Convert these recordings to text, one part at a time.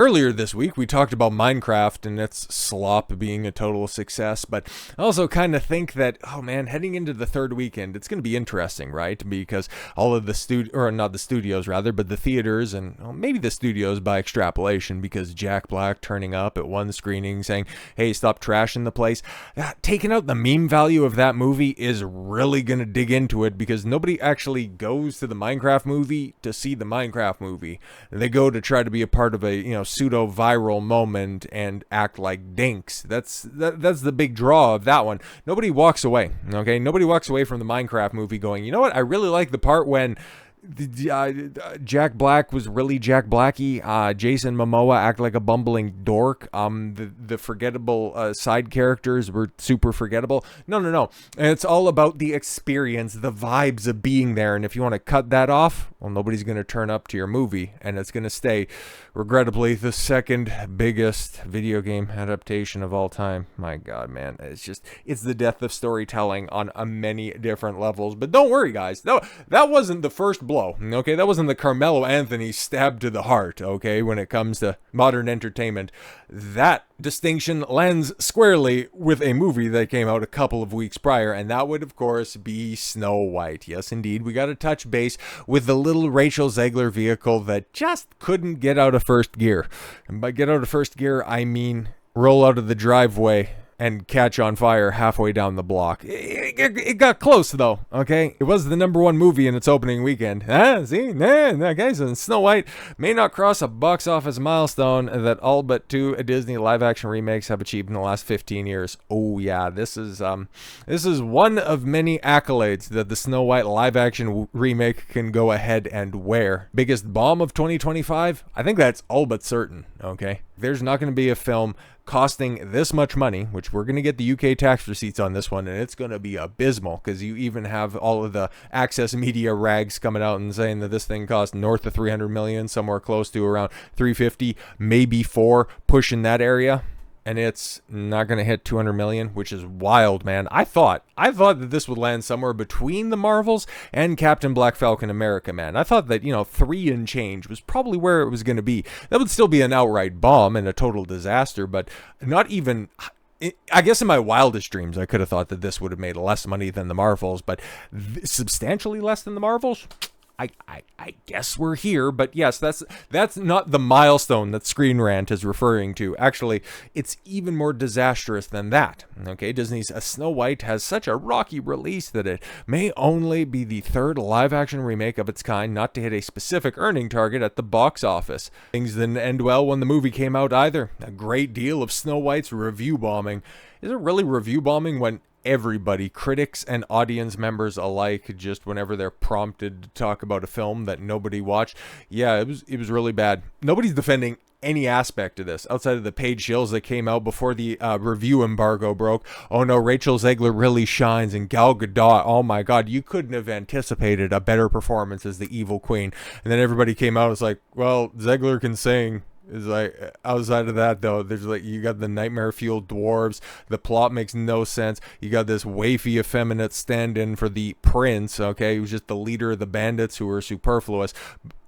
Earlier this week, we talked about Minecraft and its slop being a total success, but I also kind of think that, oh man, heading into the third weekend, it's going to be interesting, right? Because all of the or not the studios rather, but the theaters and maybe the studios by extrapolation, because Jack Black turning up at one screening saying, hey, stop trashing the place. Taking out the meme value of that movie is really going to dig into it, because nobody actually goes to the Minecraft movie to see the Minecraft movie. They go to try to be a part of a, pseudo-viral moment and act like dinks. That's the big draw of that one. Nobody walks away, okay? Nobody walks away from the Minecraft movie going, you know what? I really like the part when Jack Black was really Jack Blacky. Jason Momoa acted like a bumbling dork. The forgettable side characters were super forgettable. No. And it's all about the experience, the vibes of being there. And if you want to cut that off, well, nobody's going to turn up to your movie, and it's going to stay, regrettably, the second biggest video game adaptation of all time. My God, man, it's the death of storytelling on many different levels. But don't worry, guys. No, that wasn't the first blow, okay? That wasn't the Carmelo Anthony stab to the heart, okay? When it comes to modern entertainment, that distinction lands squarely with a movie that came out a couple of weeks prior, and that would, of course, be Snow White. Yes, indeed, we got to touch base with the little Rachel Zegler vehicle that just couldn't get out of first gear. And by get out of first gear, I mean roll out of the driveway and catch on fire halfway down the block. It got close, though, okay? It was the #1 movie in its opening weekend. Okay, so Snow White may not cross a box office milestone that all but 2 Disney live-action remakes have achieved in the last 15 years. Oh, yeah, this is one of many accolades that the Snow White live-action remake can go ahead and wear. Biggest bomb of 2025? I think that's all but certain, okay? There's not going to be a film costing this much money, which we're going to get the UK tax receipts on this one, and it's going to be abysmal, because you even have all of the Access Media rags coming out and saying that this thing cost north of 300 million, somewhere close to around 350, maybe 4, pushing that area. And it's not going to hit 200 million, which is wild, man. I thought that this would land somewhere between the Marvels and Captain Black Falcon America, man. I thought that, 3 and change was probably where it was going to be. That would still be an outright bomb and a total disaster, but not even... I guess in my wildest dreams, I could have thought that this would have made less money than the Marvels, but substantially less than the Marvels? I guess we're here, but yes, that's not the milestone that Screen Rant is referring to. Actually, it's even more disastrous than that. Okay, Disney's Snow White has such a rocky release that it may only be the 3rd live-action remake of its kind not to hit a specific earning target at the box office. Things didn't end well when the movie came out either. A great deal of Snow White's review bombing. Is it really review bombing when everybody, critics and audience members alike, just whenever they're prompted to talk about a film that nobody watched? Yeah, it was really bad. Nobody's defending any aspect of this outside of the paid shills that came out before the review embargo broke. Oh no, Rachel Zegler really shines, and Gal Gadot, oh my God, you couldn't have anticipated a better performance as the evil queen. And then everybody came out and was like, well, Zegler can sing. Is like, outside of that though, there's like, you got the nightmare fueled dwarves, the plot makes no sense, you got this wafy effeminate stand-in for the prince, okay, who's just the leader of the bandits who are superfluous,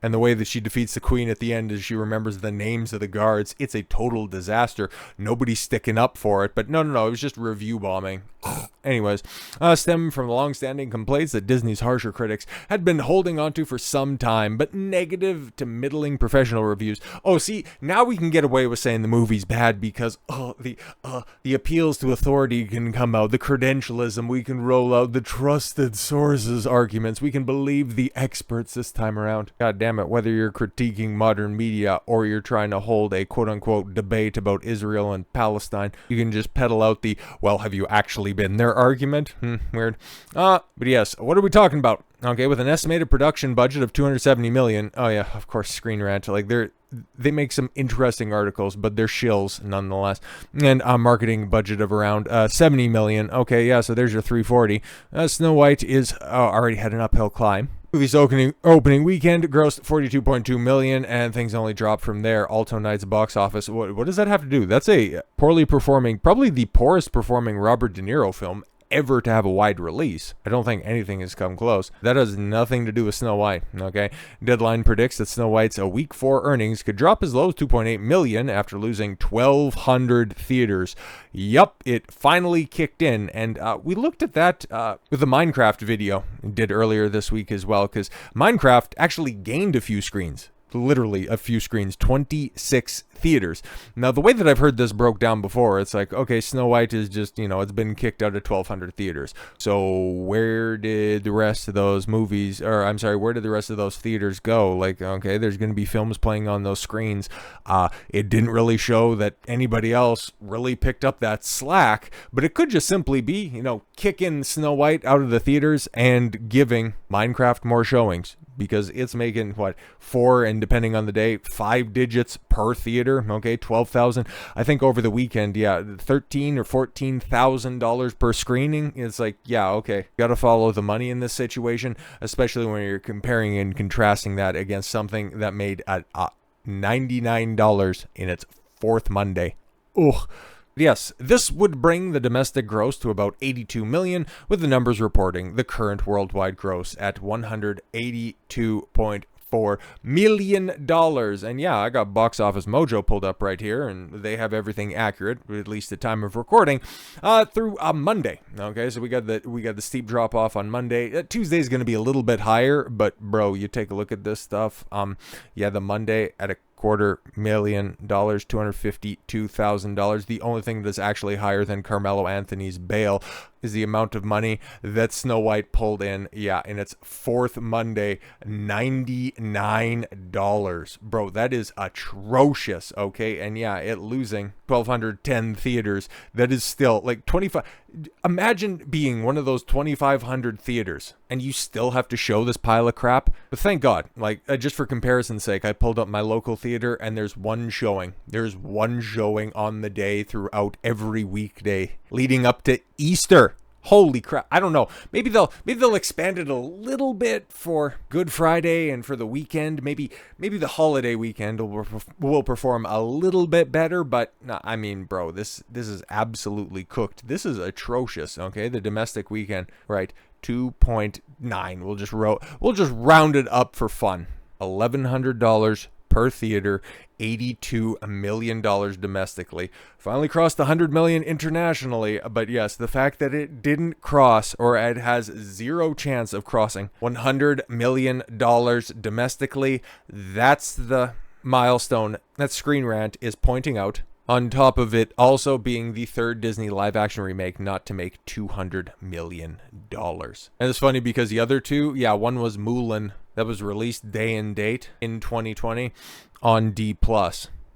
and the way that she defeats the queen at the end is she remembers the names of the guards. It's a total disaster. Nobody's sticking up for it, but no, it was just review bombing. Anyways, stem from the long-standing complaints that Disney's harsher critics had been holding onto for some time, but negative to middling professional reviews. Oh, see, now we can get away with saying the movie's bad because the appeals to authority can come out, the credentialism, we can roll out the trusted sources arguments, we can believe the experts this time around. God damn it, whether you're critiquing modern media or you're trying to hold a quote-unquote debate about Israel and Palestine, you can just peddle out the, well, have you actually been there argument? Weird. But yes, what are we talking about? Okay, with an estimated production budget of 270 million. Oh yeah, of course, Screen Rant. Like they make some interesting articles, but they're shills nonetheless. And a marketing budget of around 70 million. Okay, yeah, so there's your 340. Snow White is already had an uphill climb. Movie's opening weekend grossed 42.2 million, and things only dropped from there. Alto Night's box office. What does that have to do? That's a poorly performing, probably the poorest performing Robert De Niro film ever to have a wide release. I don't think anything has come close. That has nothing to do with Snow White, okay? Deadline predicts that Snow White's week 4 earnings could drop as low as 2.8 million after losing 1,200 theaters. Yup, it finally kicked in, and we looked at that with the Minecraft video we did earlier this week as well, because Minecraft actually gained a few screens. Literally a few screens, 26 theaters. Now, the way that I've heard this broke down before, it's like, okay, Snow White is just, it's been kicked out of 1,200 theaters. So where did the rest of those movies, or I'm sorry, where did the rest of those theaters go? Like, okay, there's going to be films playing on those screens. It didn't really show that anybody else really picked up that slack, but it could just simply be, kicking Snow White out of the theaters and giving Minecraft more showings, because it's making 4, and depending on the day, 5 digits per theater. Okay, 12,000. I think over the weekend, $13,000 or $14,000 per screening. It's like, okay, got to follow the money in this situation, especially when you're comparing and contrasting that against something that made at $99 in its 4th Monday. Ugh. Yes, this would bring the domestic gross to about 82 million, with the numbers reporting the current worldwide gross at $182.4 million. And I got Box Office Mojo pulled up right here, and they have everything accurate, at least the time of recording, through Monday. Okay, so we got the steep drop off on Monday. Tuesday is going to be a little bit higher, but bro, you take a look at this stuff. The Monday at $250,000, $252,000. The only thing that's actually higher than Carmelo Anthony's bail is the amount of money that Snow White pulled in. In its 4th Monday, $99. Bro, that is atrocious, okay? And it losing 1,210 theaters. That is still like 25. Imagine being one of those 2,500 theaters and you still have to show this pile of crap. But thank God, just for comparison's sake, I pulled up my local theater and there's one showing. There's one showing on the day throughout every weekday leading up to Easter. Holy crap. I don't know. Maybe they'll expand it a little bit for Good Friday and for the weekend. Maybe the holiday weekend will perform a little bit better, but no, I mean, bro, this is absolutely cooked. This is atrocious, okay? The domestic weekend, right? 2.9. We'll just round it up for fun. $1,100 per theater, $82 million domestically. Finally crossed the 100 million internationally, but yes, the fact that it didn't cross, or it has zero chance of crossing $100 million domestically, that's the milestone that Screen Rant is pointing out. On top of it also being the 3rd Disney live-action remake not to make $200 million. And it's funny because the other two, one was Mulan, that was released day and date in 2020 on D+.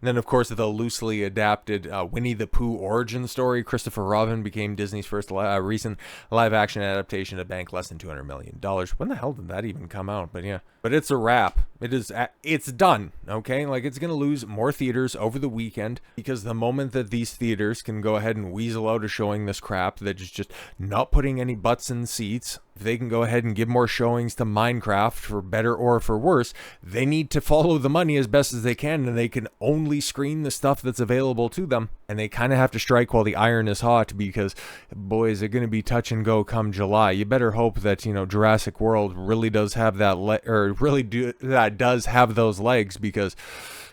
Then, of course, the loosely adapted Winnie the Pooh origin story, Christopher Robin, became Disney's first recent live-action adaptation to bank less than $200 million. When the hell did that even come out? But it's a wrap. It's done, okay? It's going to lose more theaters over the weekend, because the moment that these theaters can go ahead and weasel out of showing this crap that is just not putting any butts in seats, if they can go ahead and give more showings to Minecraft, for better or for worse, they need to follow the money as best as they can, and they can only screen the stuff that's available to them. And they kind of have to strike while the iron is hot, because, boys, they're going to be touch and go come July. You better hope that, Jurassic World really does have that does have those legs, because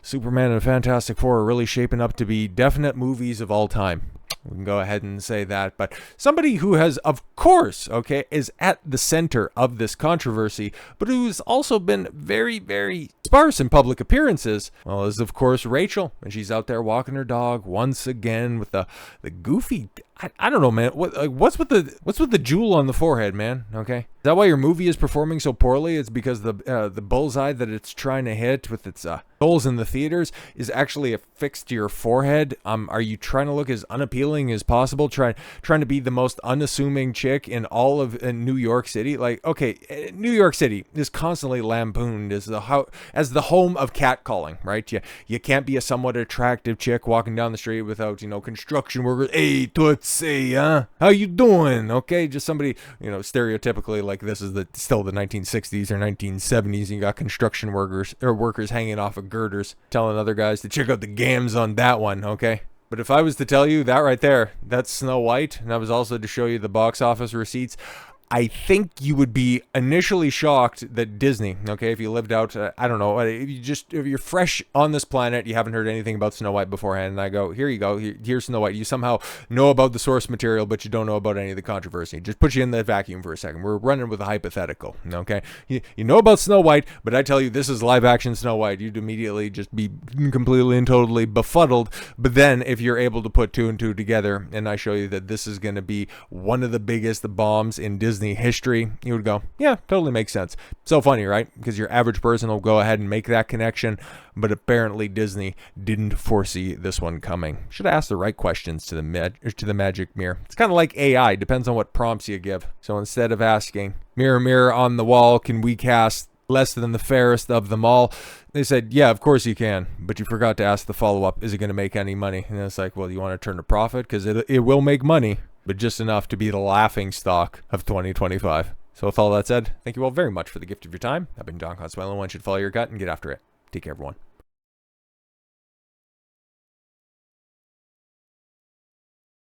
Superman and Fantastic Four are really shaping up to be definite movies of all time. We can go ahead and say that. But somebody who has, of course, is at the center of this controversy, but who's also been very, very sparse in public appearances, well, is, of course, Rachel. And she's out there walking her dog once again with the goofy... I don't know, man. What's with the jewel on the forehead, man? Okay, is that why your movie is performing so poorly? It's because the bullseye that it's trying to hit with its holes in the theaters is actually affixed to your forehead. Are you trying to look as unappealing as possible? Trying to be the most unassuming chick in all of New York City? New York City is constantly lampooned as the home of catcalling, right? You can't be a somewhat attractive chick walking down the street without construction workers. Hey, toots. Say, how you doing? Okay, just somebody, stereotypically, like this is still the 1960s or 1970s, and you got construction workers hanging off of girders, telling other guys to check out the gams on that one, okay? But if I was to tell you that right there, that's Snow White, and I was also to show you the box office receipts, I think you would be initially shocked that Disney, okay, if you lived out, I don't know, if you're fresh on this planet, you haven't heard anything about Snow White beforehand, and I go, here you go, here's Snow White. You somehow know about the source material, but you don't know about any of the controversy. Just put you in that vacuum for a second. We're running with a hypothetical, okay? You know about Snow White, but I tell you this is live action Snow White. You'd immediately just be completely and totally befuddled. But then if you're able to put two and two together, and I show you that this is going to be one of the biggest bombs in Disney history, you would go, yeah, totally makes sense. So funny, right? Because your average person will go ahead and make that connection, but apparently Disney didn't foresee this one coming. Should have asked the right questions to the magic mirror. It's kind of like AI, depends on what prompts you give. So instead of asking, mirror, mirror on the wall, can we cast less than the fairest of them all? They said, yeah, of course you can, but you forgot to ask the follow-up, is it going to make any money? And it's like, well, you want to turn a profit? Because it will make money, but just enough to be the laughing stock of 2025. So with all that said, thank you all very much for the gift of your time. I've been Don Consuelo. One should follow your gut and get after it. Take care, everyone.